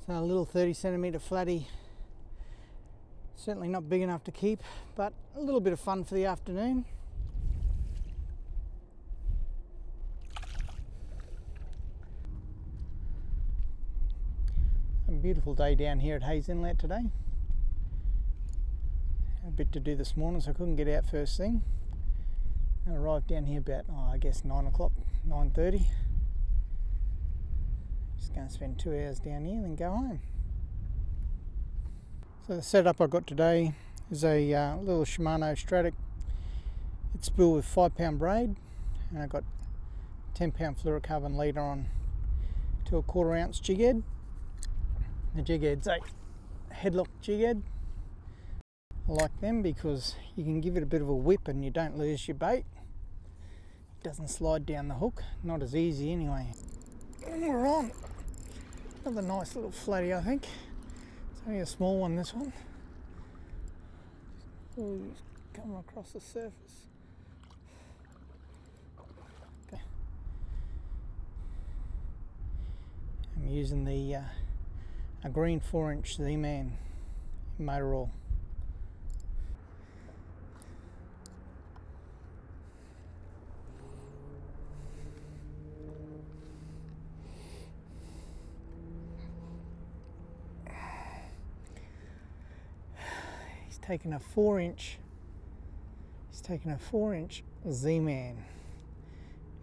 So a little 30cm flatty, certainly not big enough to keep, but a little bit of fun for the afternoon. A beautiful day down here at Hayes Inlet today. A bit to do this morning, so I couldn't get out first thing. I arrived down here about, I guess 9 o'clock, 9:30. Just going to spend 2 hours down here and then go home. So the setup I got today is a little Shimano Stratic. It's built with 5-pound braid, and I got 10-pound fluorocarbon leader on to a 1/4 ounce jig head. The jig head's a headlock jig head. I like them because you can give it a bit of a whip and you don't lose your bait. It doesn't slide down the hook, not as easy anyway. And we're on. Another nice little flatty, I think. It's only a small one, this one. Oh, just come across the surface. Okay. I'm using the a green 4-inch Z-Man motor oil. He's taken a 4-inch Z-Man.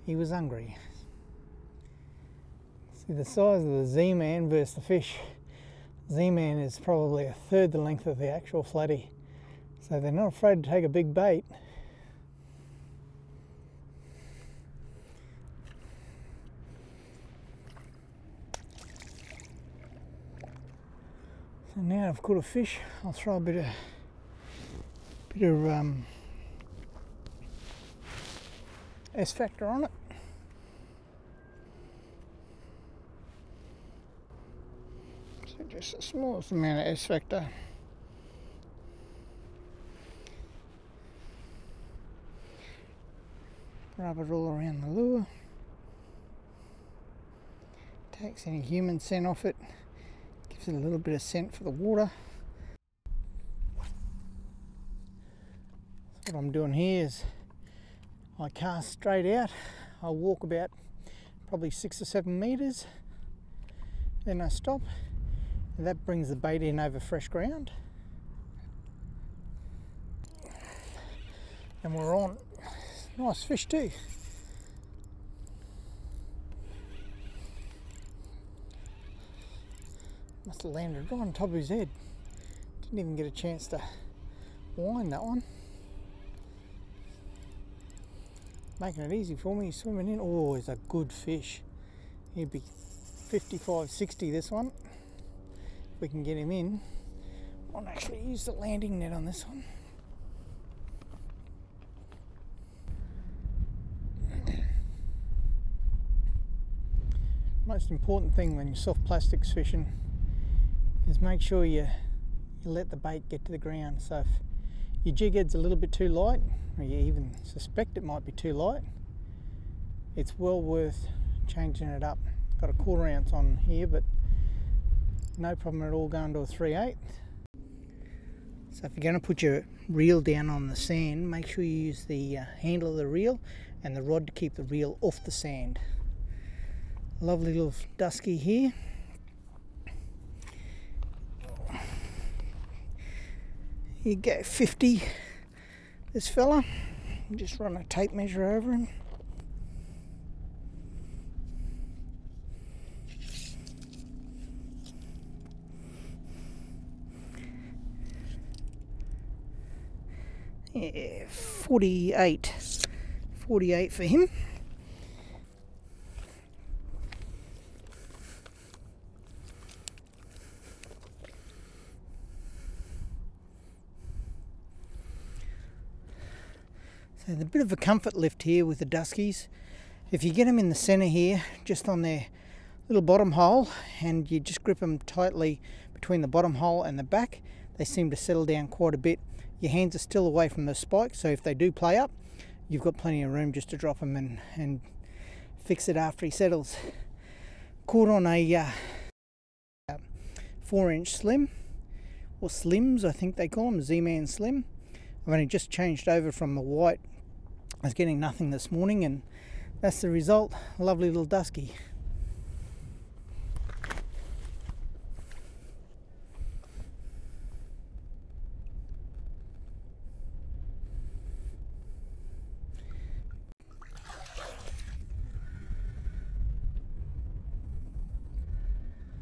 He was hungry. See the size of the Z-Man versus the fish. Z-Man is probably 1/3 the length of the actual flatty, so they're not afraid to take a big bait. So now I've caught a fish, I'll throw a bit of S factor on it. So just the smallest amount of S factor. Rub it all around the lure. Takes any human scent off it. Gives it a little bit of scent for the water. So what I'm doing here is I cast straight out. I walk about probably 6 or 7 meters. Then I stop. And that brings the bait in over fresh ground. And we're on. Nice fish too. Must have landed right on top of his head. Didn't even get a chance to wind that one. Making it easy for me, swimming in. Oh, he's a good fish. He'd be 55, 60 this one. If we can get him in. I'll actually use the landing net on this one. Most important thing when you're soft plastics fishing is make sure you let the bait get to the ground. So if your jig head's a little bit too light, or you even suspect it might be too light, it's well worth changing it up. Got a 1/4 ounce on here, but no problem at all going to a 3/8. So if you're going to put your reel down on the sand, make sure you use the handle of the reel and the rod to keep the reel off the sand. Lovely little dusky here. Here you go, 50, this fella. Just run a tape measure over him. Yeah, 48 for him. So there's a bit of a comfort lift here with the duskies. If you get them in the centre here, just on their little bottom hole, and you just grip them tightly between the bottom hole and the back, they seem to settle down quite a bit. Your hands are still away from the spike, so if they do play up, you've got plenty of room just to drop him and fix it after he settles. Caught on a 4-inch slim, or slims I think they call them, Z-Man Slim. I've only just changed over from the white. I was getting nothing this morning, and that's the result. Lovely little dusky.